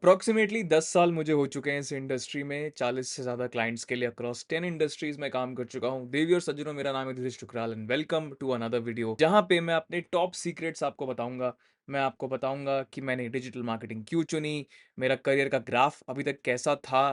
Approximately 10 साल मुझे हो चुके हैं इस इंडस्ट्री में, 40 से ज़्यादा क्लाइंट्स के लिए अक्रॉस 10 इंडस्ट्रीज़ में काम कर चुका हूँ। देवी और सज्जनों, मेरा नाम है Dheeraj Tukral and welcome to another video, जहाँ पे मैं अपने टॉप सीक्रेट्स आपको बताऊँगा। मैं आपको बताऊँगा कि मैंने डिजिटल मार्केटिंग क्यों चुनी, मेरा करियर का ग्राफ अभी तक कैसा था,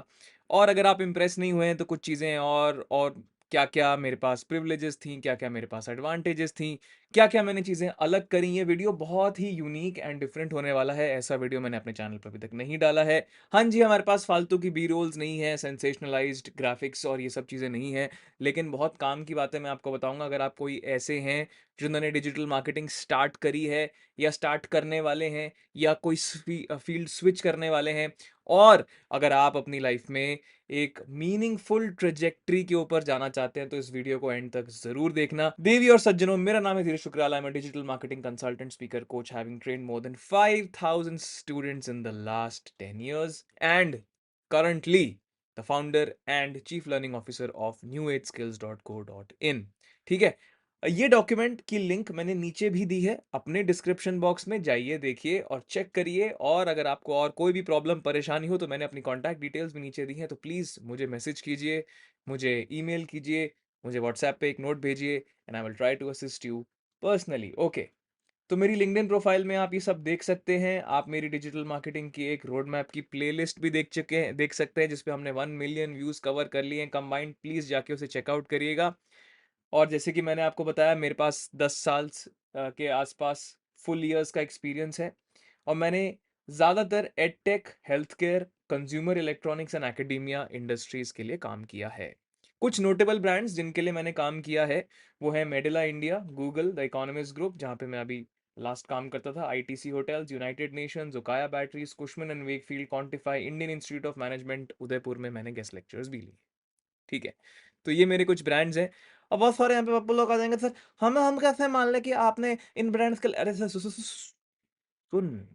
और अगर आप इम्प्रेस नहीं हुए हैं तो कुछ चीज़ें और क्या-क्या मेरे पास प्रिविलेजेस थी, क्या-क्या मेरे पास एडवांटेजेस थी, क्या-क्या मैंने चीज़ें अलग करी। ये वीडियो बहुत ही यूनिक एंड डिफरेंट होने वाला है। ऐसा वीडियो मैंने अपने चैनल पे अभी तक नहीं डाला है। हाँ जी, हमारे पास फालतू की बी रोल्स नहीं है, सेंसेशनलाइज्ड ग्राफिक्स और ये सब चीज़ें नहीं हैं, लेकिन बहुत काम की बातें मैं आपको बताऊँगा। अगर आप कोई ऐसे हैं जिन्होंने डिजिटल मार्केटिंग स्टार्ट करी है या स्टार्ट करने वाले हैं या कोई फील्ड स्विच करने वाले हैं, और अगर आप अपनी लाइफ में एक मीनिंगफुल ट्रेजेक्टरी के ऊपर जाना चाहते हैं, तो इस वीडियो को एंड तक जरूर देखना। देवी और सज्जनों, मेरा नाम है Dheeraj Shukral. I am a digital marketing consultant, speaker, coach, having trained more than 5000 students in the last 10 years and currently the founder and chief learning officer of newageskills.co.in। ठीक है, ये डॉक्यूमेंट की लिंक मैंने नीचे भी दी है अपने डिस्क्रिप्शन बॉक्स में, जाइए देखिए और चेक करिए। और अगर आपको और कोई भी प्रॉब्लम परेशानी हो तो मैंने अपनी कॉन्टैक्ट डिटेल्स भी नीचे दी हैं, तो प्लीज़ मुझे मैसेज कीजिए, मुझे ईमेल कीजिए, मुझे व्हाट्सएप पे एक नोट भेजिए and I will try to assist you personally. Okay, तो मेरी लिंक्डइन प्रोफाइल में आप ये सब देख सकते हैं। आप मेरी डिजिटल मार्केटिंग की एक रोड मैप की प्लेलिस्ट भी देख सकते हैं, जिसपे हमने 1 मिलियन व्यूज़ कवर कर लिए हैं कंबाइंड। प्लीज़ जाके उसे चेकआउट करिएगा। और जैसे कि मैंने आपको बताया, मेरे पास 10 साल के आसपास फुल ईयर्स का एक्सपीरियंस है, और मैंने ज़्यादातर edtech, health care, consumer electronics and academia industries के लिए काम किया है। कुछ नोटेबल ब्रांड्स जिनके लिए मैंने काम किया है, वो है Medela India, Google, the Economist group, जहाँ पे मैं अभी लास्ट काम करता था, आईटीसी होटल्स, यूनाइटेड नेशंस, जोकाया batteries, Cushman and Wakefield, Quantify, Indian Institute of Management, Udaipur में मैंने गेस्ट लेक्चर्स भी लिए। ठीक है, तो ये मेरे कुछ ब्रांड्स हैं। अब बहुत सारे यहाँ पे पप्पू लोग आ जाएंगे, सर हम कैसे मान लें कि आपने इन ब्रांड्स के, अरे सर सुन,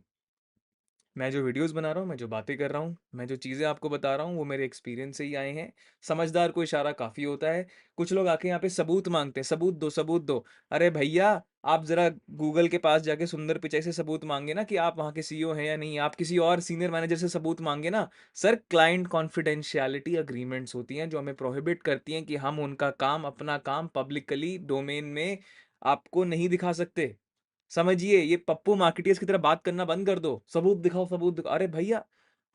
मैं जो वीडियोस बना रहा हूँ, मैं जो बातें कर रहा हूँ, मैं जो चीज़ें आपको बता रहा हूँ, वो मेरे एक्सपीरियंस से ही आए हैं। समझदार को इशारा काफ़ी होता है। कुछ लोग आके यहाँ पे सबूत मांगते हैं, सबूत दो, सबूत दो। अरे भैया, आप ज़रा गूगल के पास जाके सुंदर पिचाई से सबूत मांगे ना कि आप वहाँ के सीईओ हैं या नहीं। आप किसी और सीनियर मैनेजर से सबूत मांगे ना। सर, क्लाइंट कॉन्फिडेंशियलिटी अग्रीमेंट्स होती हैं जो हमें प्रोहिबिट करती हैं कि हम उनका काम, अपना काम पब्लिकली डोमेन में आपको नहीं दिखा सकते। समझिए, ये पप्पू मार्केटियर्स की तरह बात करना बंद कर दो। सबूत दिखाओ, सबूत दिखाओ। अरे भैया,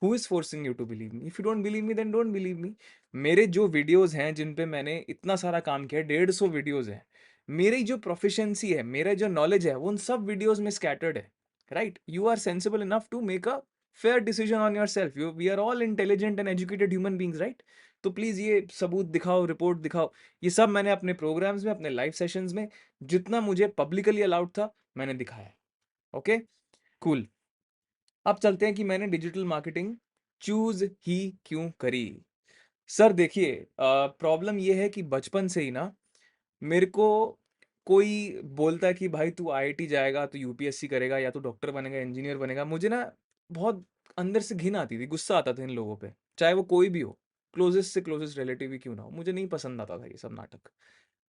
who is forcing you to believe me? If you don't believe me then don't believe me. मेरे जो वीडियोज़ हैं जिन पे मैंने इतना सारा काम किया है, 150 वीडियोज़ हैं। मेरी जो प्रोफिशिएंसी है, मेरा जो नॉलेज है, वो उन सब वीडियोज़ में स्कैटर्ड है, right? You are sensible enough to make a fair decision on yourself. You we are all intelligent and educated human beings, right? तो प्लीज़ ये सबूत दिखाओ, रिपोर्ट दिखाओ। ये सब मैंने अपने प्रोग्राम्स में, अपने लाइव सेशंस में, जितना मुझे पब्लिकली अलाउड था, मैंने दिखाया है। Okay, cool. अब चलते हैं कि मैंने डिजिटल मार्केटिंग चूज ही क्यों करी। सर देखिए, प्रॉब्लम ये है कि बचपन से ही ना मेरे को कोई बोलता है कि भाई तू आईआईटी जाएगा, तू यूपीएससी करेगा, या तू डॉक्टर बनेगा, इंजीनियर बनेगा, मुझे ना बहुत अंदर से घिन आती थी, गुस्सा आता था इन लोगों पे, चाहे वो कोई भी हो, क्लोजेस्ट से क्लोजेस्ट रिलेटिव ही क्यों ना हो। मुझे नहीं पसंद आता था ये सब नाटक।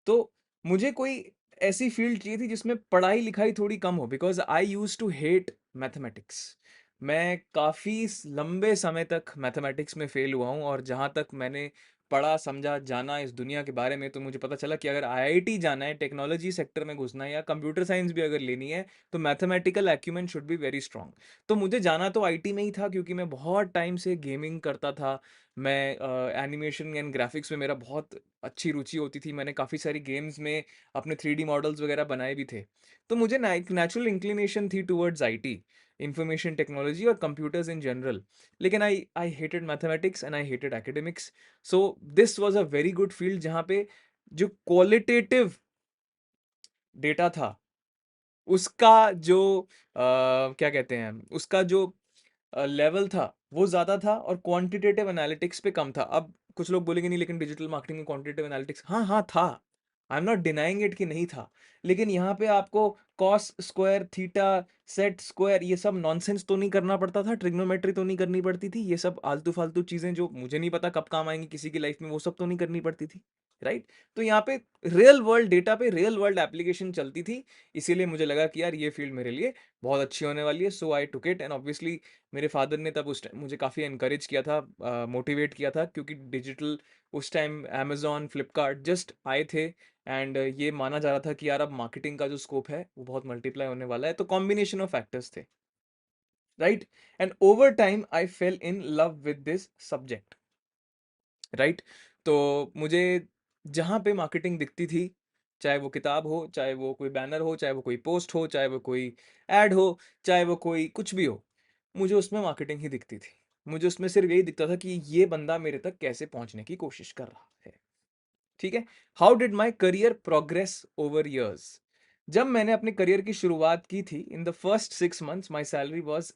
तो मुझे कोई ऐसी फील्ड चाहिए थी जिसमें पढ़ाई लिखाई थोड़ी कम हो, because I use to hate mathematics. मैं काफ़ी लंबे समय तक मैथमेटिक्स में फेल हुआ हूँ, और जहाँ तक मैंने पढ़ा, समझा, जाना इस दुनिया के बारे में, तो मुझे पता चला कि अगर आईआईटी जाना है, टेक्नोलॉजी सेक्टर में घुसना है, या कंप्यूटर साइंस भी अगर लेनी है, तो mathematical acumen should be very strong. तो मुझे जाना तो आईटी में ही था, क्योंकि मैं बहुत टाइम से गेमिंग करता था। मैं एनिमेशन एंड ग्राफिक्स में मेरा बहुत अच्छी रुचि होती थी। मैंने काफ़ी सारी गेम्स में अपने 3D मॉडल्स वगैरह बनाए भी थे। तो मुझे ना एक नेचुरल इंक्लिनेशन थी टुवर्ड्स आईटी, इंफॉर्मेशन टेक्नोलॉजी और कंप्यूटर्स इन जनरल। लेकिन I hated mathematics and I hated academics. So this was a very good field, जहाँ पे जो क्वालिटेटिव डेटा था, उसका जो क्या कहते हैं, उसका जो लेवल था, वो ज़्यादा था, और क्वांटिटेटिव एनालिटिक्स पे कम था। अब कुछ लोग बोलेंगे नहीं, लेकिन डिजिटल मार्केटिंग में क्वांटिटेटिव एनालिटिक्स, हाँ, हाँ था। आई एम नॉट डिनाइंग इट कि नहीं था। लेकिन यहाँ पे आपको cos square, theta, set square, ये सब नॉनसेंस तो नहीं करना पड़ता था, ट्रिग्नोमेट्री तो नहीं करनी पड़ती थी, ये सब आलतू-फालतू चीज़ें जो मुझे नहीं पता कब काम आएँगी किसी की लाइफ में, वो सब तो नहीं करनी पड़ती थी। राइट? तो यहाँ पे रियल वर्ल्ड डेटा पे रियल वर्ल्ड एप्लीकेशन चलती थी, इसीलिए मुझे लगा कि यार ये फील्ड मेरे लिए बहुत अच्छी होने वाली है, सो आई टूक इट। एंड ऑब्वियसली मेरे फादर ने तब उस टाइम मुझे काफ़ी एनकरेज किया था, मोटिवेट किया था, क्योंकि डिजिटल उस टाइम अमेज़न, फ्लिपकार्ट जस्ट आए थे। एंड ये माना जा रहा था कि यार अब मार्केटिंग का जो स्कोप है वो बहुत मल्टीप्लाई होने वाला है, तो कॉम्बिनेशन ऑफ फैक्टर्स थे, right? And over time I fail in love with this subject, right? तो मुझे जहाँ पे मार्केटिंग दिखती थी, चाहे वो किताब हो, चाहे वो कोई बैनर हो, चाहे वो कोई पोस्ट हो, चाहे वो कोई ऐड हो, चाहे वो कोई कुछ भी हो, मुझे उसमें मार्केटिंग ही दिखती थी। मुझे उसमें सिर्फ़ यही दिखता था कि ये बंदा मेरे तक कैसे पहुँचने की कोशिश कर रहा है। ठीक है? How did my career progress over years? जब मैंने अपने करियर की शुरुआत की थी, in the first 6 months my salary was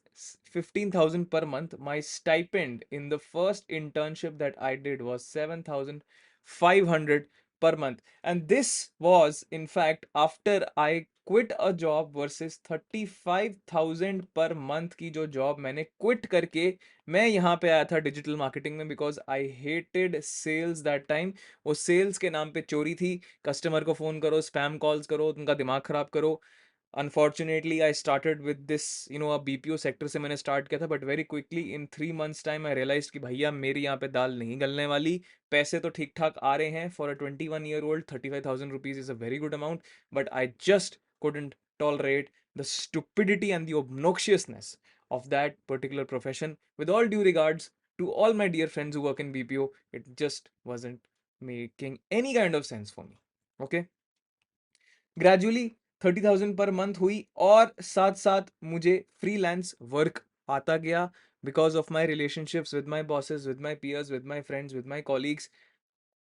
15,000 per month. My stipend in the first internship that I did was 7,500 per month. And this was, in fact, after I quit a job versus 35,000 per month की जो job मैंने quit करके मैं यहाँ पे आया था digital marketing में, because I hated sales that time. वो सेल्स के नाम पे चोरी थी, कस्टमर को फ़ोन करो, स्पैम कॉल्स करो, उनका दिमाग ख़राब करो। Unfortunately I started with this, BPO sector से मैंने स्टार्ट किया था, but very quickly in 3 months time I realise कि भैया मेरी यहाँ पे दाल नहीं गलने वाली। पैसे तो ठीक ठाक आ रहे हैं for a 21-year-old, 35,000 rupees is a very good amount, but I just couldn't tolerate the stupidity and the obnoxiousness of that particular profession. With all due regards to all my dear friends who work in BPO, it just wasn't making any kind of sense for me. Okay, gradually 30,000 per month हुई, और साथ साथ मुझे freelance work आता गया because of my relationships with my bosses, with my peers, with my friends, with my colleagues.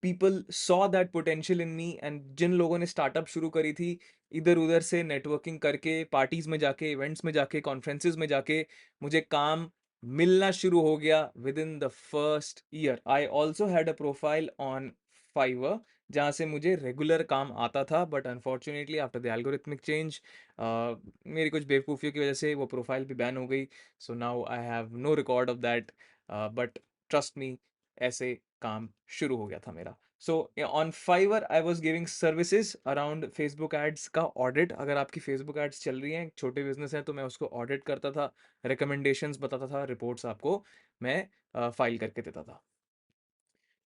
People saw that potential in me, and जिन लोगों ने स्टार्टअप शुरू करी थी, इधर उधर से नेटवर्किंग करके, पार्टीज में जाके, इवेंट्स में जाके, कॉन्फ्रेंसेज में जाके मुझे काम मिलना शुरू हो गया with in the first year. I also had a profile on Fiverr जहाँ से मुझे रेगुलर काम आता था, but unfortunately after the algorithmic change मेरी कुछ बेवकूफ़ियों की वजह से वो प्रोफाइल भी बैन हो गई। So now I have no record of that, but trust me, ऐसे काम शुरू हो गया था मेरा। So on Fiverr I was giving services around Facebook ads का ऑडिट। अगर आपकी फेसबुक एड्स चल रही हैं, छोटे बिजनेस हैं, तो मैं उसको ऑडिट करता था, रिकमेंडेशंस बताता था, रिपोर्ट्स आपको मैं फाइल करके देता था।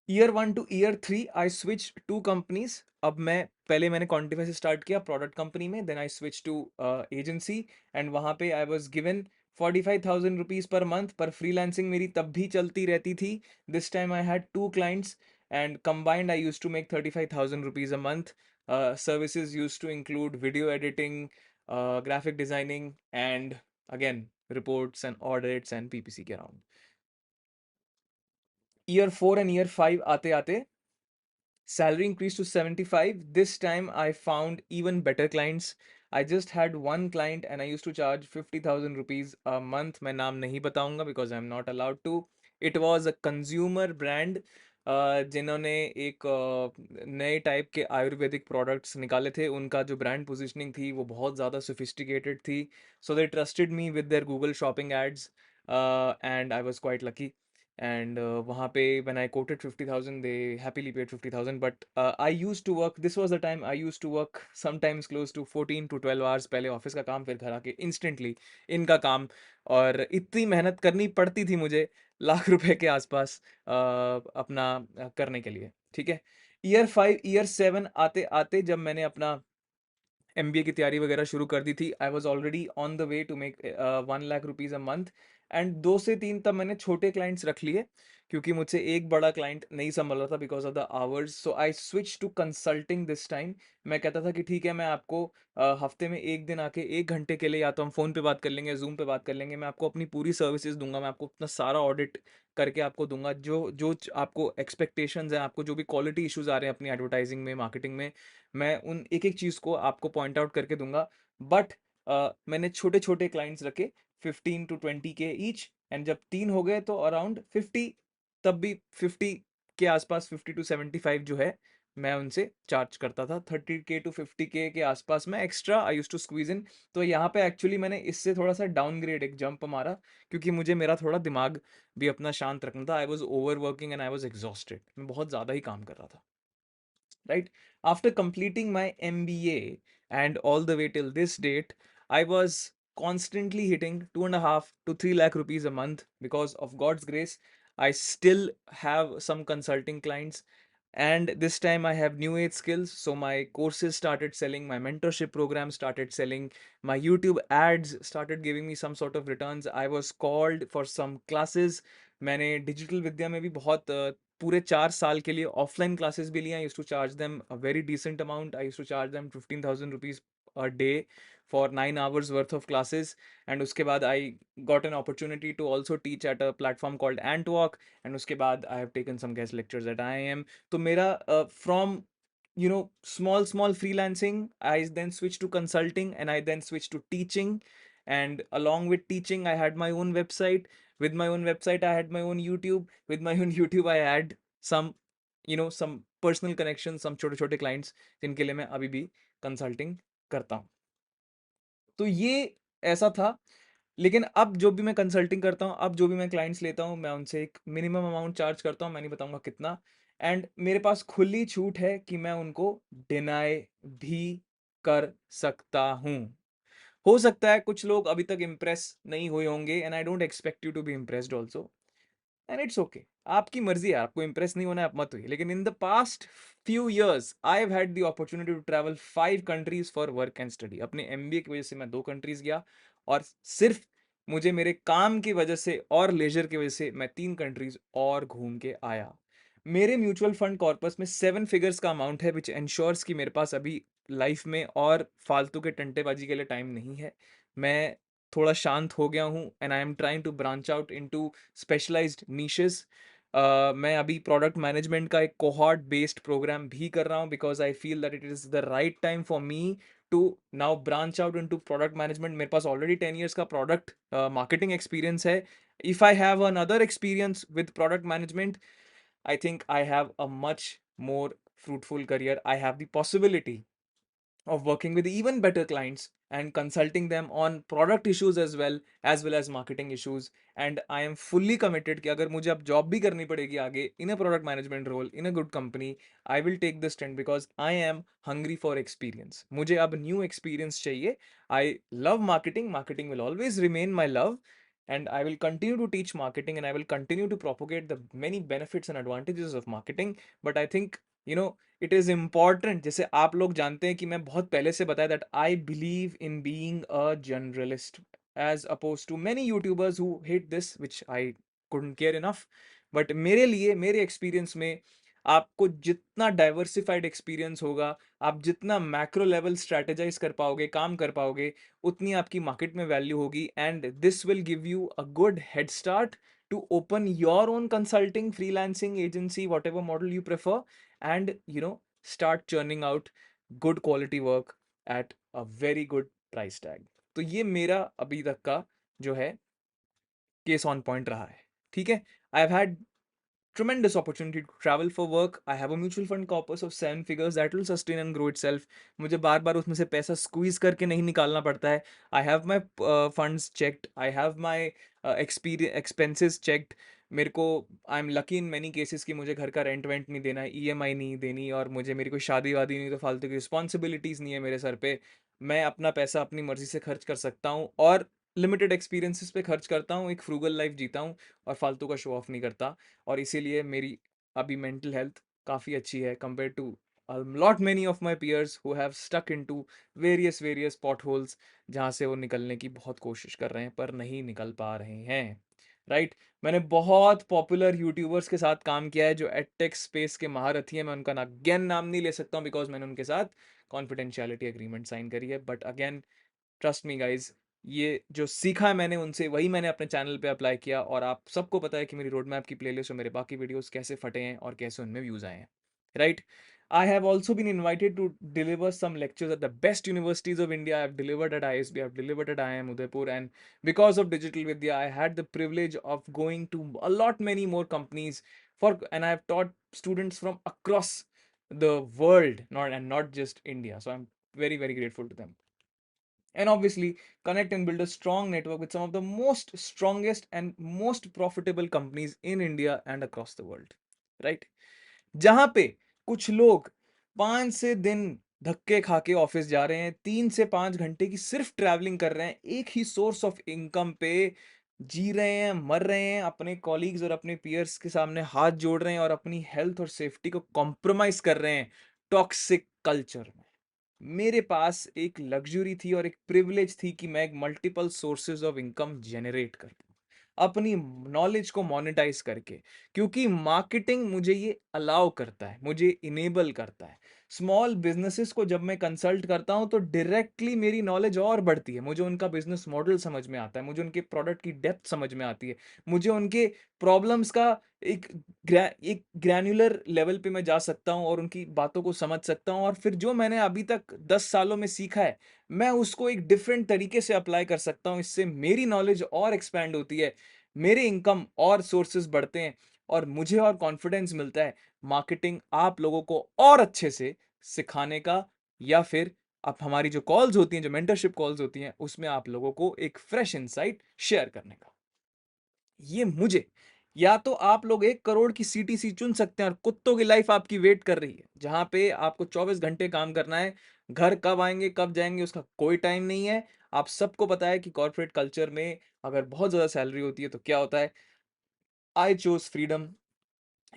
Year 1 to year 3 I switch to companies. अब मैं पहले मैंने क्वांटिफाई से स्टार्ट किया प्रोडक्ट कंपनी में, then I switch to agency, and वहाँ पे I was given 45,000 rupees per month. पर फ्रीलांसिंग मेरी तब भी चलती रहती थी। This time I had 2 clients and combined I use to make 35,000 rupees a month. Services use to include video editing, graphic designing, and again reports and audits and PPC के around. Year 4 and year 5 आते आते salary increased to 75. This time I found even better clients. I just had one client and I used to charge 50,000 rupees a month. मैं नाम नहीं बताऊंगा because I'm not allowed to. It was a consumer brand, जिन्होंने एक नए type के Ayurvedic products निकाले थे। उनका जो ब्रांड पोजीशनिंग थी वो बहुत ज़्यादा सोफिस्टिकेटेड थी, so they trusted me with their Google shopping ads, and I was quite lucky. and वहाँ पे when I quoted 50,000 they happily paid 50,000, but I used to work, this was the time I used to work sometimes close to 14 to 12 hours, पहले office का काम, फिर घर आके instantly इनका काम, और इतनी मेहनत करनी पड़ती थी मुझे लाख रुपए के आसपास अपना करने के लिए। ठीक है, ईयर 5 ईयर 7 आते आते जब मैंने अपना एमबीए की तैयारी वगैरह शुरू कर दी थी, I was already on the way to make 1 lakh rupees a month. And 2 से 3 तब मैंने छोटे क्लाइंट्स रख लिए, क्योंकि मुझसे एक बड़ा क्लाइंट नहीं संभल रहा था because of the hours. So I switch to consulting this time. मैं कहता था कि ठीक है, मैं आपको हफ्ते में एक दिन आके 1 घंटे के लिए, या तो हम फ़ोन पे बात कर लेंगे, जूम पे बात कर लेंगे, मैं आपको अपनी पूरी सर्विसेज दूंगा, मैं आपको अपना सारा ऑडिट करके आपको दूंगा, जो जो आपको एक्सपेक्टेशंस हैं, आपको जो भी क्वालिटी इश्यूज आ रहे हैं अपनी एडवर्टाइजिंग में, मार्केटिंग में, मैं उन एक एक चीज़ को आपको पॉइंट आउट करके दूंगा। बट मैंने छोटे छोटे क्लाइंट्स रखे, 15 to 20 के ईच, एंड जब 3 हो गए तो अराउंड 50, तब भी 50 के आसपास, 50 to 75 जो है, मैं उनसे चार्ज करता था। 30K to 50K के आसपास में extra I use to squeeze in. तो यहाँ पे एक्चुअली मैंने इससे थोड़ा सा डाउनग्रेड, एक जंप मारा, क्योंकि मुझे मेरा थोड़ा दिमाग भी अपना शांत रखना था। I was over working and I was exhausted, मैं बहुत ज़्यादा ही काम कर रहा था। right? After completing my MBA and all the way till this date, I was constantly hitting 2.5 to 3 lakh rupees a month. Because of God's grace, I still have some consulting clients, and this time I have new age skills, so my courses started selling, my mentorship program started selling, my YouTube ads started giving me some sort of returns. I was called for some classes. मैंने digital विद्या में भी बहुत पूरे 4 साल के लिए offline classes भी लिए. I used to charge them a very decent amount. I used to charge them 15,000 rupees a day for 9 hours worth of classes. And उसके बाद आई got an opportunity to also teach at a platform called Antwalk. And उसके बाद I have taken some guest lectures at IIM. तो मेरा from small freelancing, I then switched to consulting, and I then switched to teaching. And along with teaching, I had my own website. With my own website, I had my own YouTube. With my own YouTube, I had some some personal connections, some छोटे छोटे clients जिनके लिए मैं अभी भी consulting करता हूँ. तो ये ऐसा था. लेकिन अब जो भी मैं कंसल्टिंग करता हूँ, अब जो भी मैं क्लाइंट्स लेता हूँ, मैं उनसे एक मिनिमम अमाउंट चार्ज करता हूँ. मैं नहीं बताऊंगा कितना. एंड मेरे पास खुली छूट है कि मैं उनको डिनाई भी कर सकता हूँ. हो सकता है कुछ लोग अभी तक इम्प्रेस नहीं हुए होंगे, and I don't expect you to be impressed also. And it's okay. आपकी मर्जी है, आपको इंप्रेस नहीं होना है, आप मत हुई. लेकिन in the past few years I have had the opportunity to travel 5 countries for work and study. अपने एमबीए की वजह से मैं 2 कंट्रीज गया, और सिर्फ मुझे मेरे काम की वजह से और लेजर की वजह से मैं 3 कंट्रीज और घूम के आया. मेरे म्यूचुअल फंड कॉर्पस में 7 फिगर्स का अमाउंट है, विच एंश्योर्स कि मेरे पास अभी लाइफ में और फालतू के टंटेबाजी के लिए टाइम नहीं है. मैं थोड़ा शांत हो गया हूँ, and I am trying to branch out into specialised niches. मैं अभी प्रोडक्ट मैनेजमेंट का एक कोहॉर्ट बेस्ड प्रोग्राम भी कर रहा हूँ, because I feel that it is the right time for me to now branch out into product management. मेरे पास ऑलरेडी 10 years का प्रोडक्ट मार्केटिंग एक्सपीरियंस है. If I have another experience with product management, I think I have a much more fruitful career. I have the possibility of working with even better clients and consulting them on product issues as well as marketing issues. And I am fully committed कि अगर मुझे अब job भी करनी पड़ेगी आगे in a product management role in a good company, I will take this trend because I am hungry for experience. मुझे अब new experience चाहिए. I love marketing. Marketing will always remain my love, and I will continue to teach marketing, and I will continue to propagate the many benefits and advantages of marketing. But I think it is important. जैसे आप लोग जानते हैं कि मैं बहुत पहले से बताया that I believe in being a generalist, as opposed to many YouTubers who hate this, which I couldn't care enough. But मेरे लिए, मेरे एक्सपीरियंस में, आपको जितना डाइवर्सिफाइड एक्सपीरियंस होगा, आप जितना मैक्रो लेवल स्ट्रैटेजाइज कर पाओगे, काम कर पाओगे, उतनी आपकी मार्केट में वैल्यू होगी. And this will give you a good head start to open your own consulting, freelancing agency, whatever model you prefer, and start churning out good quality work at a very good price tag. तो ये मेरा अभी तक का जो है case on point रहा है. ठीक है. आई have had tremendous opportunity to travel for work. I have a mutual fund corpus of 7 figures that will sustain and grow itself. मुझे बार बार उसमें से पैसा स्क्वीज करके नहीं निकालना पड़ता है. I have my funds checked. I have my expenses checked. मेरे को I am lucky in many cases कि मुझे घर का रेंट वेंट नहीं देना है, ईएमआई नहीं देनी, और मुझे मेरी कोई शादी वादी नहीं, तो फालतू की रिस्पॉन्सिबिलिटीज़ नहीं है मेरे सर पे. मैं अपना पैसा अपनी मर्जी से खर्च कर सकता हूँ, और लिमिटेड एक्सपीरियंसेस पे खर्च करता हूँ, एक फ्रूगल लाइफ जीता हूँ, और फालतू का शो ऑफ नहीं करता. और इसीलिए मेरी अभी मेंटल हेल्थ काफ़ी अच्छी है compare to lot many of my peers who have stuck into various potholes, जहाँ से वो निकलने की बहुत कोशिश कर रहे हैं पर नहीं निकल पा रहे हैं. राइट. मैंने बहुत पॉपुलर यूट्यूबर्स के साथ काम किया है जो एडटेक स्पेस के महारथी हैं. मैं उनका ना अगेन नाम नहीं ले सकता हूँ बिकॉज मैंने उनके साथ कॉन्फिडेंशियलिटी एग्रीमेंट साइन करी है. But again, trust me guys, ये जो सीखा है मैंने उनसे, वही मैंने अपने चैनल पे अप्लाई किया. और आप सबको पता है कि मेरी रोड मैप की प्लेलिस्ट और मेरे बाकी वीडियोस कैसे फटे हैं और कैसे उनमें व्यूज आए हैं. Right. I have also been invited to deliver some lectures at the best universities of India. I have delivered at ISB, I have delivered at IIM Udaipur, and because of Digital Vidya, I had the privilege of going to a lot many more companies and I have taught students from across the world, not just India. So I'm very, very grateful to them. And obviously connect and build a strong network with some of the most strongest and most profitable companies in India and across the world. Right. जहां पे कुछ लोग 5 से दिन धक्के खा के office जा रहे हैं, 3 से 5 घंटे की सिर्फ ट्रैवलिंग कर रहे हैं, एक ही सोर्स ऑफ इनकम पे जी रहे हैं, मर रहे हैं, अपने कॉलीग्स और अपने पीयर्स के सामने हाथ जोड़ रहे हैं और अपनी हेल्थ और सेफ्टी को कॉम्प्रोमाइज कर रहे हैं टॉक्सिक कल्चर में। मेरे पास एक लग्जरी थी और एक प्रिविलेज थी कि मैं एक multiple sources of income generate कर पाऊं अपनी नॉलेज को मोनेटाइज करके, क्योंकि मार्केटिंग मुझे ये अलाउ करता है, मुझे इनेबल करता है। स्मॉल बिजनेसेस को जब मैं कंसल्ट करता हूं तो डायरेक्टली मेरी नॉलेज और बढ़ती है, मुझे उनका बिजनेस मॉडल समझ में आता है, मुझे उनके प्रोडक्ट की डेप्थ समझ में आती है, मुझे उनके प्रॉब्लम्स का एक एक ग्रैन्युलर लेवल पे मैं जा सकता हूँ और उनकी बातों को समझ सकता हूँ, और फिर जो मैंने अभी तक 10 सालों में सीखा है, मैं उसको एक डिफरेंट तरीके से अप्लाई कर सकता हूँ। इससे मेरी नॉलेज और एक्सपैंड होती है, मेरे इनकम और सोर्सेज बढ़ते हैं और मुझे और कॉन्फिडेंस मिलता है मार्केटिंग आप लोगों को और अच्छे से सिखाने का, या फिर आप हमारी जो कॉल्स होती हैं, जो मेंटरशिप कॉल्स होती हैं, उसमें आप लोगों को एक फ्रेश इनसाइट शेयर करने का। ये मुझे, या तो आप लोग 1 करोड़ की सीटीसी चुन सकते हैं और कुत्तों की लाइफ आपकी वेट कर रही है, जहां पे आपको 24 घंटे काम करना है, घर कब आएंगे कब जाएंगे उसका कोई टाइम नहीं है। आप सबको पता है कि कॉर्पोरेट कल्चर में अगर बहुत ज्यादा सैलरी होती है तो क्या होता है। I chose freedom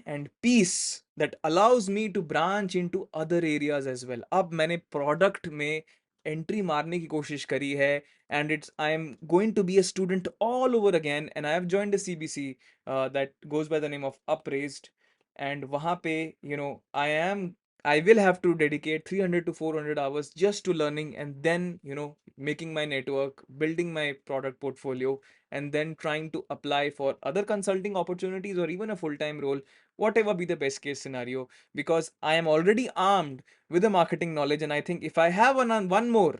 and peace that allows me to branch into other areas as well. अब मैंने प्रोडक्ट में एंट्री मारने की कोशिश करी है, and it's I am going to be a student all over again, and I have joined a CBC that goes by the name of Upraised. And वहां पे I will have to dedicate 300 to 400 hours just to learning, and then making my network, building my product portfolio, and then trying to apply for other consulting opportunities or even a full-time role, whatever be the best case scenario, because I am already armed with the marketing knowledge. And I think if I have one more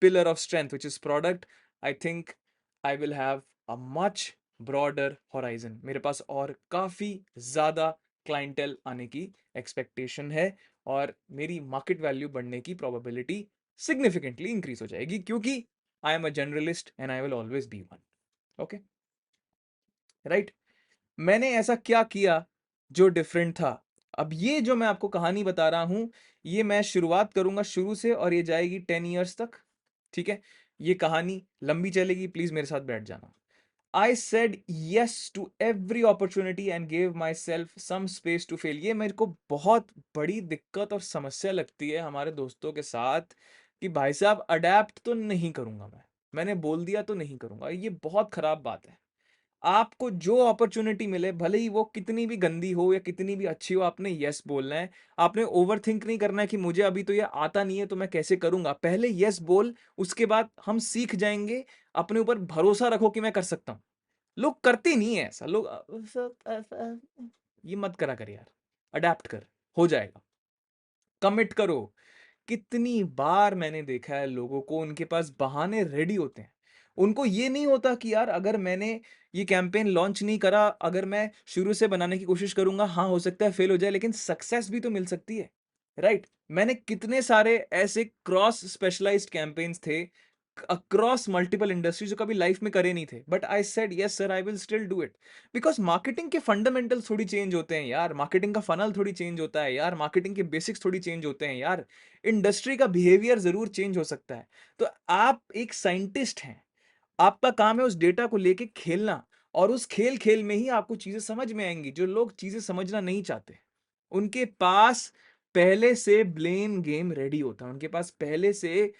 pillar of strength, which is product, I think I will have a much broader horizon. मेरे पास और काफी ज्यादा clientele आने की expectation है, और मेरी market value बढ़ने की प्रोबेबिलिटी सिग्निफिकेंटली इंक्रीज हो जाएगी, क्योंकि आई am a generalist and I will always be one. Okay, right. मैंने ऐसा क्या किया जो डिफरेंट था? अब ये जो मैं आपको कहानी बता रहा हूं, ये मैं शुरुआत करूंगा शुरू से और ये जाएगी 10 years तक। ठीक है, ये कहानी लंबी चलेगी, प्लीज मेरे साथ बैठ जाना। I said yes to every opportunity and gave myself some space to fail। ये मेरे को बहुत बड़ी दिक्कत और समस्या लगती है हमारे दोस्तों के साथ, कि भाई साहब अडेप्ट तो नहीं करूंगा मैंने बोल दिया तो नहीं करूंगा। ये बहुत खराब बात है। आपको जो अपॉर्चुनिटी मिले, भले ही वो कितनी भी गंदी हो या कितनी भी अच्छी हो, आपने यस बोलना है। आपने ओवर थिंक नहीं करना है कि मुझे अभी तो ये आता नहीं है तो मैं कैसे करूंगा। पहले यस बोल, उसके बाद हम सीख जाएंगे। अपने ऊपर भरोसा रखो कि मैं कर सकता हूं। लोग करते नहीं है ऐसा, लोग ये मत करा कर यार। अडेप्ट कर, हो जाएगा। कमिट करो। कितनी बार मैंने देखा है लोगों को, उनके पास बहाने रेडी होते हैं। उनको ये नहीं होता कि यार अगर मैंने ये कैंपेन लॉन्च नहीं करा, अगर मैं शुरू से बनाने की कोशिश करूंगा, हाँ हो सकता है फेल हो जाए, लेकिन सक्सेस भी तो मिल सकती है, राइट। मैंने कितने सारे ऐसे क्रॉस स्पेशलाइज्ड कैंपेन्स थे अक्रॉस मल्टीपल इंडस्ट्रीज जो कभी लाइफ में करे नहीं थे, but I said yes sir, I will still do it. Because marketing के फंडामेंटल्स थोड़ी चेंज होते हैं यार, मार्केटिंग का फनल थोड़ी चेंज होता है यार, मार्केटिंग के बेसिक्स थोड़ी चेंज होते हैं यार, इंडस्ट्री का बिहेवियर जरूर चेंज हो सकता है। तो आप एक साइंटिस्ट हैं, आपका काम है उस डेटा को लेके खेलना, और उस खेल खेल में ही आपको चीजें समझ में आएंगी। जो लोग चीजें समझना नहीं चाहते, उनके पास पहले से ब्लेम गेम रेडी होता है, उनके पास पहले से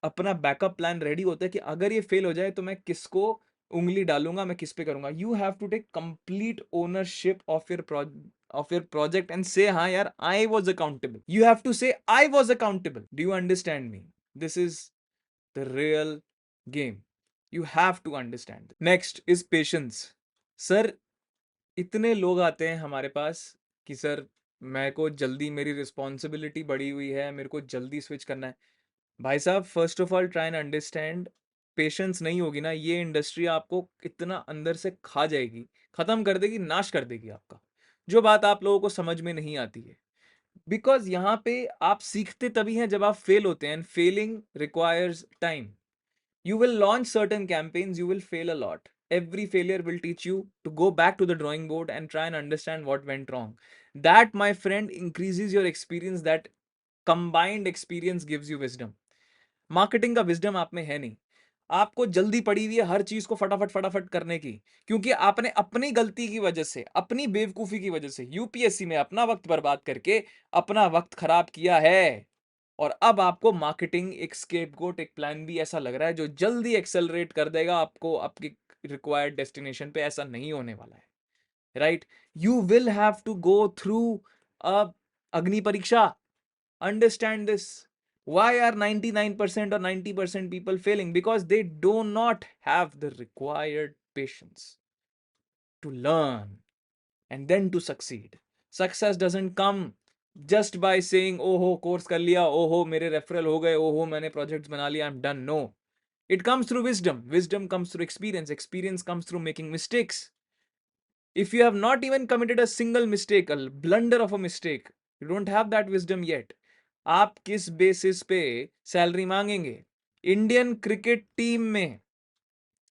अपना बैकअप प्लान रेडी होता है कि अगर ये फेल हो जाए तो मैं किसको उंगली डालूंगा, मैं किस पे करूंगा। You have to take complete ownership of your project and say हाँ यार, I was accountable. You have to say I was accountable. Do you understand me? This is the real game. You have to understand. Next is patience. Sir, इतने लोग आते हैं हमारे पास कि sir मेरे को जल्दी, मेरी रिस्पॉन्सिबिलिटी बढ़ी हुई है, मेरे को जल्दी स्विच करना है। भाई साहब, first of all try and understand. Patience नहीं होगी ना, ये इंडस्ट्री आपको इतना अंदर से खा जाएगी, खत्म कर देगी, नाश कर देगी आपका। जो बात आप लोगों को समझ में नहीं आती है, बिकॉज यहाँ पे आप सीखते तभी हैं जब आप फेल होते हैं, and failing requires time. You will launch certain campaigns, you will fail a lot. Every failure will teach you to go back to the drawing board and try and understand what went wrong. That, my friend, increases your experience. That combined experience gives you wisdom. Marketing का wisdom आप में है नहीं। आपको जल्दी पड़ी हुई है हर चीज को फटाफट फटाफट करने की, क्योंकि आपने अपनी गलती की वजह से, अपनी बेवकूफी की वजह से यूपीएससी में अपना वक्त बर्बाद करके अपना वक्त खराब किया है। और अब आपको मार्केटिंग एक स्केपगोट, एक प्लान बी ऐसा लग रहा है जो जल्दी एक्सेलरेट कर देगा आपको आपकी रिक्वायर्ड डेस्टिनेशन पे। ऐसा नहीं होने वाला है, right? You will have to go through a अग्नि परीक्षा। Understand this. Why are 99% or 90% people failing? Because they do not have the required patience to learn and then to succeed. Success doesn't come just by saying, oh ho, course कर लिया, oh ho, मेरे referral हो गए, oh ho, मैंने projects बना लिया, I'm done. No. It comes through wisdom. Wisdom comes through experience. Experience comes through making mistakes. If you have not even committed a single mistake, a blunder of a mistake, you don't have that wisdom yet. आप किस basis पे salary मांगेंगे? Indian cricket team में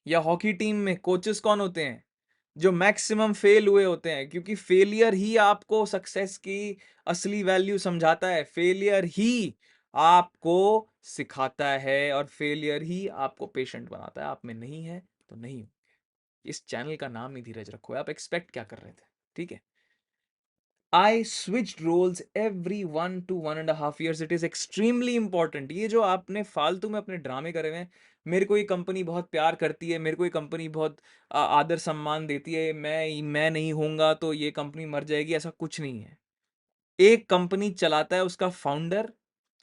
या hockey team में coaches कौन होते हैं? जो मैक्सिमम फेल हुए होते हैं, क्योंकि फेलियर ही आपको सक्सेस की असली वैल्यू समझाता है। फेलियर ही आपको सिखाता है और फेलियर ही आपको पेशेंट बनाता है। आप में नहीं है तो नहीं। इस चैनल का नाम ही धीरज रखो। आप एक्सपेक्ट क्या कर रहे थे? ठीक है। I switched roles every 1 to 1.5 years. It is extremely important. ये जो आपने फालतू में अपने ड्रामे करे हुए हैं, मेरे को ये कंपनी बहुत प्यार करती है, मेरे को ये कंपनी बहुत आदर सम्मान देती है, मैं नहीं होऊंगा तो ये कंपनी मर जाएगी, ऐसा कुछ नहीं है। एक कंपनी चलाता है उसका फाउंडर,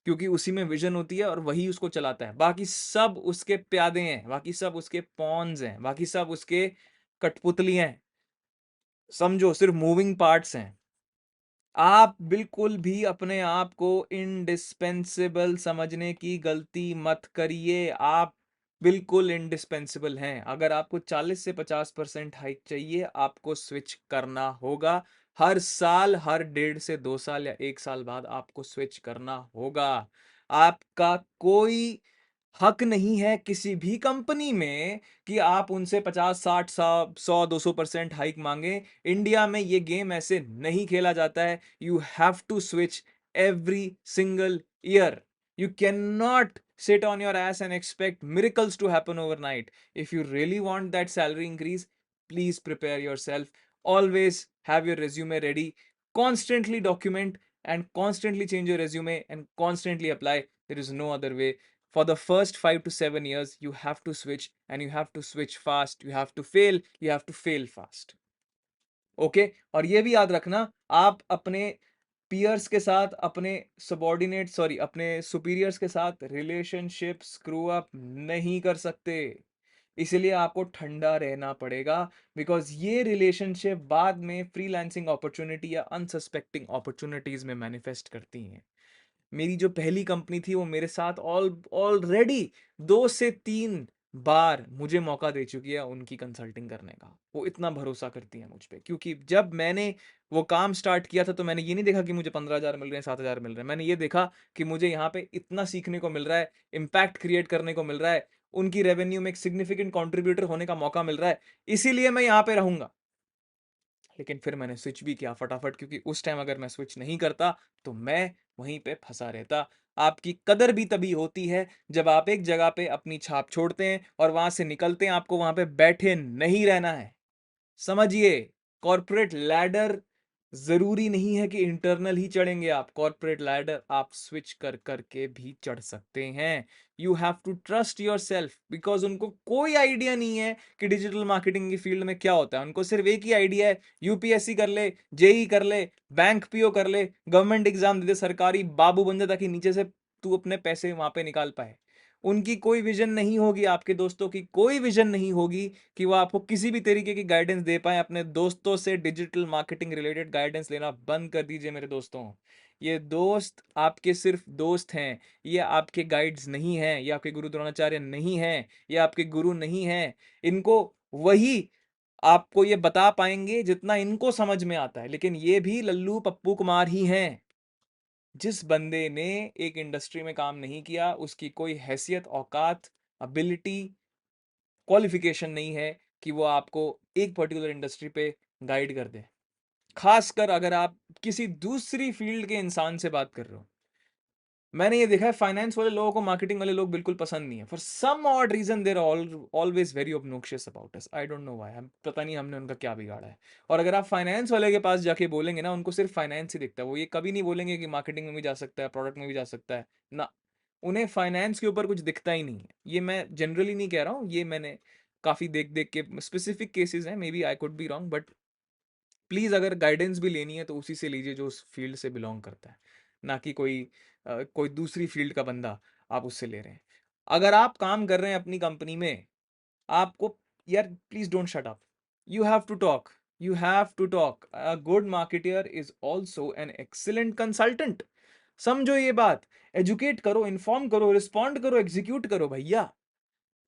क्योंकि उसी में विजन होती है और वही उसको चलाता है। बाकी सब उसके प्यादे हैं, बाकी सब उसके पॉन्स हैं, बाकी सब उसके कठपुतली हैं। समझो, सिर्फ मूविंग पार्ट्स हैं। आप बिल्कुल भी अपने आप को इंडिस्पेंसेबल समझने की गलती मत करिए। आप बिल्कुल इंडिस्पेंसेबल हैं। अगर आपको 40 से 50% हाइक चाहिए, आपको स्विच करना होगा। हर साल, हर 1.5 से 2 साल या 1 साल बाद आपको स्विच करना होगा। आपका कोई हक नहीं है किसी भी कंपनी में कि आप उनसे 50, 60, 100, 200% हाइक मांगे। इंडिया में ये गेम ऐसे नहीं खेला जाता है। You have to switch every single year. You cannot sit on your ass and expect miracles to happen overnight. If you really want that salary increase, please prepare yourself. Always have your resume ready. Constantly document and constantly change your resume and constantly apply. There is no other way. For the first 5 to 7 years, you have to switch, and you have to switch fast. You have to fail. You have to fail fast. Okay? और ये भी याद रखना, आप अपने peers के साथ, अपने सबॉर्डिनेट सॉरी अपने सुपीरियर्स के साथ रिलेशनशिप स्क्रू अप नहीं कर सकते। इसलिए आपको ठंडा रहना पड़ेगा, बिकॉज ये रिलेशनशिप बाद में फ्रीलांसिंग अपॉर्चुनिटी या अनसस्पेक्टिंग अपॉर्चुनिटीज में मैनिफेस्ट करती हैं। मेरी जो पहली कंपनी थी, वो मेरे साथ ऑलरेडी 2 से 3 बार मुझे मौका दे चुकी है उनकी कंसल्टिंग करने का। वो इतना भरोसा करती है मुझ पे, क्योंकि जब मैंने वो काम स्टार्ट किया था तो मैंने ये नहीं देखा कि मुझे 15,000 मिल रहे हैं, 7,000 मिल रहे हैं। मैंने ये देखा कि मुझे यहाँ पे इतना सीखने को मिल रहा है, इम्पैक्ट क्रिएट करने को मिल रहा है, उनकी रेवेन्यू में एक सिग्निफिकेंट कॉन्ट्रीब्यूटर होने का मौका मिल रहा है, इसीलिए मैं यहाँ पे रहूंगा। लेकिन फिर मैंने स्विच भी किया फटाफट, क्योंकि उस टाइम अगर मैं स्विच नहीं करता तो मैं वहीं पे फंसा रहता। आपकी कदर भी तभी होती है जब आप एक जगह पे अपनी छाप छोड़ते हैं और वहां से निकलते हैं। आपको वहां पे बैठे नहीं रहना है। समझिए, कॉर्पोरेट लैडर जरूरी नहीं है कि इंटरनल ही चढ़ेंगे आप। कॉर्पोरेट लैडर आप स्विच कर करके भी चढ़ सकते हैं। You have to trust yourself, because उनको कोई आइडिया नहीं है कि डिजिटल मार्केटिंग की फील्ड में क्या होता है। उनको सिर्फ एक ही आइडिया है, यूपीएससी कर ले, जेई कर ले, बैंक पीओ कर ले, गवर्नमेंट एग्जाम दे दे, सरकारी बाबू बन जा, ताकि नीचे से तू अपने पैसे वहां पे निकाल पाए। उनकी कोई विजन नहीं होगी, आपके दोस्तों की कोई विजन नहीं होगी कि वो आपको किसी भी तरीके की गाइडेंस दे पाए। अपने दोस्तों से डिजिटल मार्केटिंग रिलेटेड गाइडेंस लेना बंद कर दीजिए मेरे दोस्तों। ये दोस्त आपके सिर्फ दोस्त हैं, ये आपके गाइड्स नहीं हैं, ये आपके गुरु द्रोणाचार्य नहीं हैं, ये आपके गुरु नहीं हैं। इनको वही आपको ये बता पाएंगे जितना इनको समझ में आता है, लेकिन ये भी लल्लू पप्पू कुमार ही हैं। जिस बंदे ने एक इंडस्ट्री में काम नहीं किया, उसकी कोई हैसियत, औकात, एबिलिटी, क्वालिफिकेशन नहीं है कि वो आपको एक पर्टिकुलर इंडस्ट्री पे गाइड कर दे। खासकर अगर आप किसी दूसरी फील्ड के इंसान से बात कर रहे हो, मैंने ये देखा है फाइनेंस वाले लोगों को मार्केटिंग वाले लोग बिल्कुल पसंद नहीं है। For some odd reason they are always very obnoxious about us. I don't know why. हम पता नहीं हमने उनका क्या बिगाड़ा है। और अगर आप फाइनेंस वाले के पास जाके बोलेंगे ना, उनको सिर्फ फाइनेंस ही दिखता है। वो ये कभी नहीं बोलेंगे कि मार्केटिंग में भी जा सकता है, प्रोडक्ट में भी जा सकता है। ना, उन्हें फाइनेंस के ऊपर कुछ दिखता ही नहीं है। ये मैं जनरली नहीं कह रहा हूँ, ये मैंने काफ़ी देख-देख के स्पेसिफिक केसेज़ हैं, maybe I could be wrong, but please अगर गाइडेंस भी लेनी है तो उसी से लीजिए जो उस फील्ड से बिलॉन्ग करता है, ना कि कोई दूसरी फील्ड का बंदा आप उससे ले रहे हैं। अगर आप काम कर रहे हैं अपनी कंपनी में, आपको यार please don't shut up. You have to talk, you have to talk. A good marketer is also an excellent consultant. समझो ये बात, एजुकेट करो, इन्फॉर्म करो, रिस्पॉन्ड करो, एग्ज़ीक्यूट करो भैया।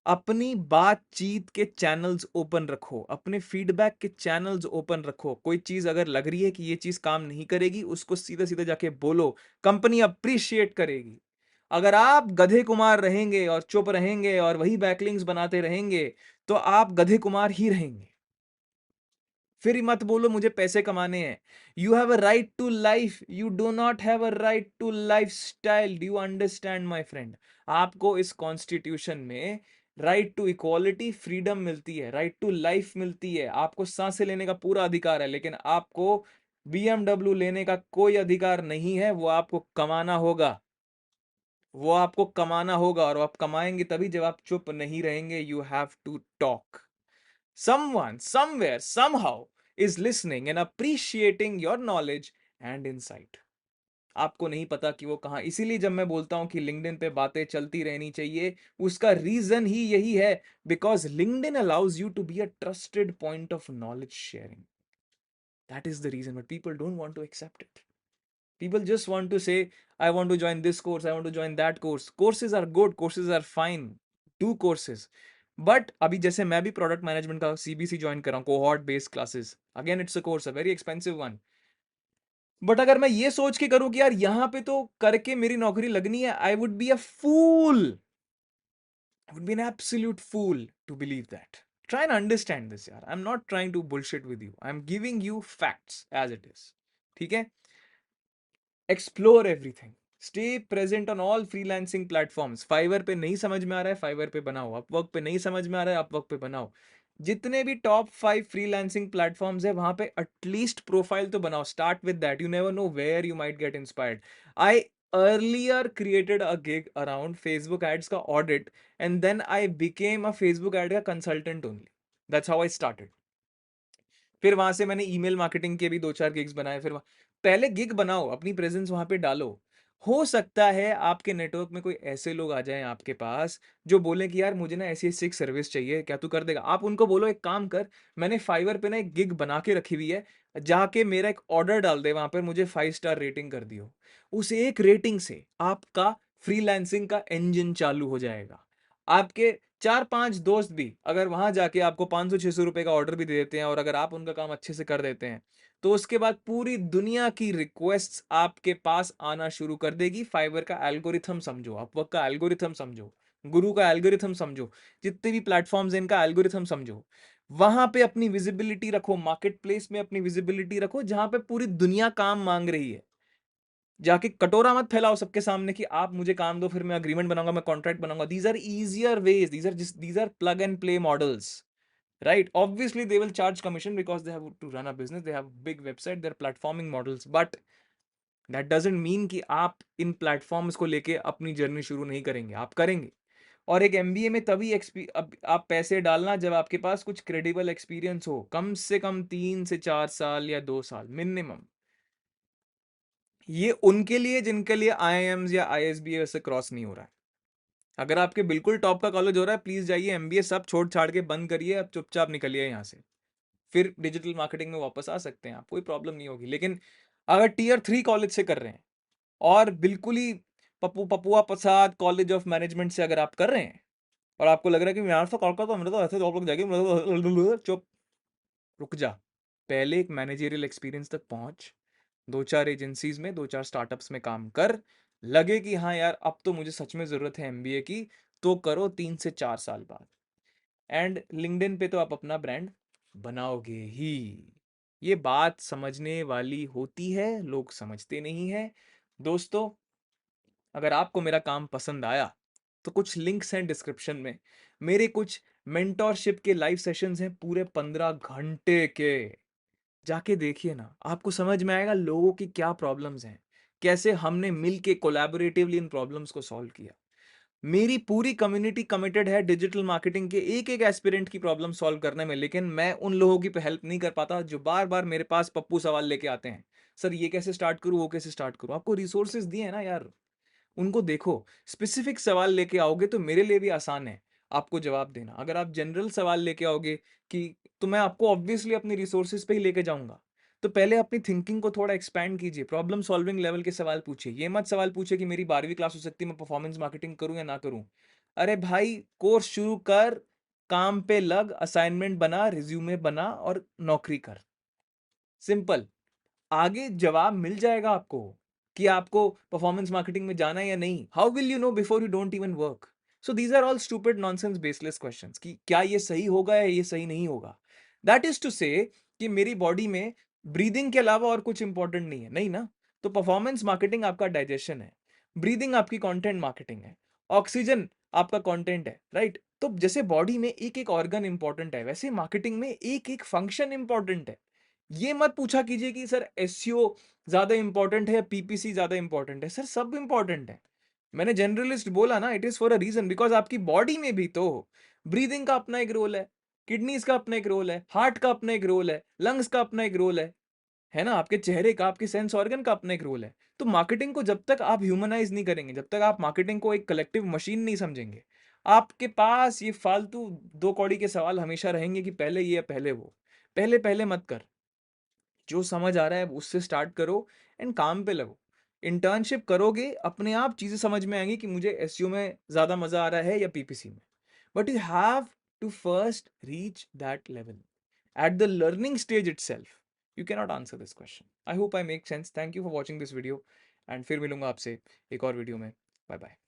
अपनी बातचीत के चैनल्स ओपन रखो, अपने फीडबैक के चैनल्स ओपन रखो। कोई चीज़ अगर लग रही है कि ये चीज़ काम नहीं करेगी, उसको सीधे-सीधे जाके बोलो, कंपनी अप्रिशिएट करेगी। अगर आप गधे कुमार रहेंगे और चुप रहेंगे और वही बैकलिंक्स बनाते रहेंगे, तो आप गधे कुमार ही रहेंगे। फिर मत बोलो मुझे पैसे कमाने हैं। You have a right to life, you do not have a right to lifestyle. Do you understand my friend? आपको इस कॉन्स्टिट्यूशन में राइट टू इक्वालिटी, फ्रीडम मिलती है, राइट टू लाइफ मिलती है, आपको सांसें लेने का पूरा अधिकार है, लेकिन आपको बीएमडब्ल्यू लेने का कोई अधिकार नहीं है। वो आपको कमाना होगा, वो आपको कमाना होगा, और आप कमाएंगे तभी जब आप चुप नहीं रहेंगे। You have to talk. Someone, somewhere, somehow is listening and appreciating your knowledge and insight. आपको नहीं पता कि वो कहाँ। इसीलिए जब मैं बोलता हूँ कि लिंक्डइन पे बातें चलती रहनी चाहिए, उसका रीजन ही यही है, because LinkedIn allows you to be a trusted point of knowledge sharing. That is the reason, but people don't want to accept it. People just want to say, I want to join this course, I want to join that course. Courses are good, courses are fine. Do courses. But अभी जैसे मैं भी product management का CBC join कर रहा हूँ, cohort based classes. Again it's a course, a very expensive one. But अगर मैं ये सोच के करूँ कि यार यहाँ पे तो करके मेरी नौकरी लगनी है, I would be a fool, I would be an absolute fool to believe that. Try and understand this यार। I am not trying to bullshit with you, I am giving you facts as it is. ठीक है? Explore everything, stay present on all freelancing platforms. Fiverr पे नहीं समझ में आ रहा है, fibre पे बनाओ। अपवर्क पे नहीं समझ में आ रहा है, अपवर्क पे बनाओ। जितने भी टॉप 5 फ्रीलांसिंग प्लेटफॉर्म्स है, वहां पे एटलीस्ट प्रोफाइल तो बनाओ। Start with that, you never know where you might get inspired. I earlier created a gig around Facebook ads का audit, and then I became a Facebook ad का consultant only. That's how I started. फिर वहां से मैंने email marketing के भी 2-4 gigs बनाए। पहले गिग बनाओ, अपनी प्रेजेंस वहां पे डालो। हो सकता है आपके नेटवर्क में कोई ऐसे लोग आ जाएं आपके पास, जो बोले कि यार मुझे ना ऐसी ऐसी एक सर्विस चाहिए, क्या तू कर देगा? आप उनको बोलो एक काम कर, मैंने फाइवर पे ना एक गिग बना के रखी हुई है, जाके मेरा एक ऑर्डर डाल दे वहां पर, मुझे 5 स्टार रेटिंग कर दियो। उस एक रेटिंग से आपका फ्रीलांसिंग का इंजन चालू हो जाएगा। आपके 4-5 दोस्त भी अगर वहां जाके आपको 500-600 रुपए का ऑर्डर भी दे देते हैं, और अगर आप उनका काम अच्छे से कर देते हैं, तो उसके बाद पूरी दुनिया की रिक्वेस्ट्स आपके पास आना शुरू कर देगी। फाइवर का एल्गोरिथम समझो, अपवर्क का एल्गोरिथम समझो, गुरु का एल्गोरिथम समझो, जितने भी प्लेटफॉर्म्स हैं इनका एल्गोरिथम समझो। वहां पे अपनी विजिबिलिटी रखो, मार्केट प्लेस में अपनी विजिबिलिटी रखो, जहां पे पूरी दुनिया काम मांग रही है। जाके कटोरा मत फैलाओ सबके सामने कि आप मुझे काम दो, फिर मैं अग्रीमेंट बनाऊंगा, मैं कॉन्ट्रैक्ट बनाऊंगा। These are easier ways, these are plug and play models, right? Obviously they will charge commission because they have to run a business, they have big website, they're platforming models, but that doesn't mean कि आप इन platforms को लेके अपनी journey शुरू नहीं करेंगे, आप करेंगे। और एक एमबीए में तभी अब आप पैसे डालना जब आपके पास कुछ क्रेडिबल एक्सपीरियंस हो, कम से कम 3 से 4 साल या 2 साल मिनिमम। ये उनके लिए जिनके लिए आईआईएम्स या आईएसबी से क्रॉस नहीं हो रहा है। अगर आपके बिल्कुल टॉप का कॉलेज हो रहा है, प्लीज जाइए, एमबीए सब छोड़ छाड़ के बंद करिए, अब चुपचाप निकलिए यहाँ से। फिर डिजिटल मार्केटिंग में वापस आ सकते हैं आप, कोई प्रॉब्लम नहीं होगी। लेकिन अगर टीयर 3 कॉलेज से कर रहे हैं, और बिल्कुल ही Papua Prasad college of management से अगर आप कर रहे हैं, और आपको लग रहा है कि यहाँ से कॉल का तो मेरे तो ऐसे जॉब लग जाएगी, चुप, रुक जा। पहले एक मैनेजरियल एक्सपीरियंस तक पहुंच, 2-4 एजेंसीज में, 2-4 स्टार्टअप्स में काम कर। लगे कि हाँ यार अब तो मुझे सच में जरूरत है एमबीए की, तो करो 3 से 4 साल बाद। एंड लिंक्डइन पे तो आप अपना ब्रांड बनाओगे ही। ये बात समझने वाली होती है, लोग समझते नहीं है। दोस्तों, अगर आपको मेरा काम पसंद आया, तो कुछ लिंक्स हैं डिस्क्रिप्शन में। मेरे कुछ मेंटोरशिप के लाइव सेशंस हैं पूरे 15 घंटे के। जाके देखिए ना, आपको समझ में आएगा लोगों की क्या प्रॉब्लम्स हैं, कैसे हमने मिल के कोलैबोरेटिवली इन प्रॉब्लम्स को सॉल्व किया। मेरी पूरी कम्युनिटी कमिटेड है डिजिटल मार्केटिंग के एक-एक एस्पिरेंट की प्रॉब्लम सॉल्व करने में, लेकिन मैं उन लोगों की हेल्प नहीं कर पाता जो बार-बार मेरे पास पप्पू सवाल लेके आते हैं। सर ये कैसे स्टार्ट करूँ, वो कैसे स्टार्ट करूँ? आपको रिसोर्सेज़ दिए हैं ना यार, उनको देखो। स्पेसिफिक सवाल लेके आओगे तो मेरे लिए भी आसान है आपको जवाब देना। अगर आप जनरल सवाल लेके आओगे कि तो मैं आपको ऑब्वियसली अपनी रिसोर्सेज़ पे ही लेके जाऊँगा। तो पहले अपनी थिंकिंग को थोड़ा एक्सपैंड कीजिए, प्रॉब्लम सॉल्विंग लेवल के सवाल पूछिए। ये मत सवाल पूछिए कि मेरी 12वीं क्लास हो सकती है, मैं परफॉर्मेंस मार्केटिंग करूँ या ना करूँ। अरे भाई कोर्स शुरू कर, काम पे लग, असाइनमेंट बना, रिज़्यूमे बना और नौकरी कर। सिंपल। आगे जवाब मिल जाएगा आपको कि आपको परफॉर्मेंस मार्केटिंग में जाना है या नहीं। How will you know before you don't even work? So these are all stupid nonsense baseless questions कि क्या ये सही होगा या ये सही नहीं होगा। दैट इज टू से कि मेरी बॉडी में ब्रीदिंग के अलावा और कुछ इंपॉर्टेंट नहीं है, नहीं ना? तो परफॉर्मेंस मार्केटिंग आपका डाइजेशन है, ब्रीदिंग आपकी कंटेंट मार्केटिंग है, ऑक्सीजन आपका कंटेंट है, राइट? तो जैसे बॉडी में एक एक ऑर्गन इंपॉर्टेंट है, वैसे मार्केटिंग में एक एक फंक्शन इंपॉर्टेंट है। ये मत पूछा कीजिए कि सर एसईओ ज़्यादा इम्पोर्टेंट है या पीपीसी ज़्यादा इम्पोर्टेंट है। सर सब इम्पोर्टेंट है। मैंने जनरलिस्ट बोला ना, it is for a reason because आपकी बॉडी में भी तो ब्रीथिंग का अपना एक रोल है, किडनीज़ का अपना एक रोल है, हार्ट का अपना एक रोल है, लंग्स का अपना एक रोल है ना? आपके चेहरे का, आपके सेंस ऑर्गन का अपना एक रोल है। तो मार्केटिंग को जब तक आप ह्यूमनाइज़ नहीं करेंगे, जब तक आप मार्केटिंग को एक कलेक्टिव मशीन नहीं समझेंगे, आपके पास ये फालतू 2 कौड़ी के सवाल हमेशा रहेंगे कि पहले ये या पहले वो। पहले-पहले मत कर। जो समझ आ रहा है उससे स्टार्ट करो एंड काम पे लगो। इंटर्नशिप करोगे, अपने आप चीज़ें समझ में आएँगी कि मुझे एसईओ में ज़्यादा मज़ा आ रहा है या पीपीसी में। But you have to first reach that level. At the learning stage itself, you cannot answer this question. I hope I make sense. Thank you for watching this video and फिर मिलूँगा आपसे एक और video में। Bye bye.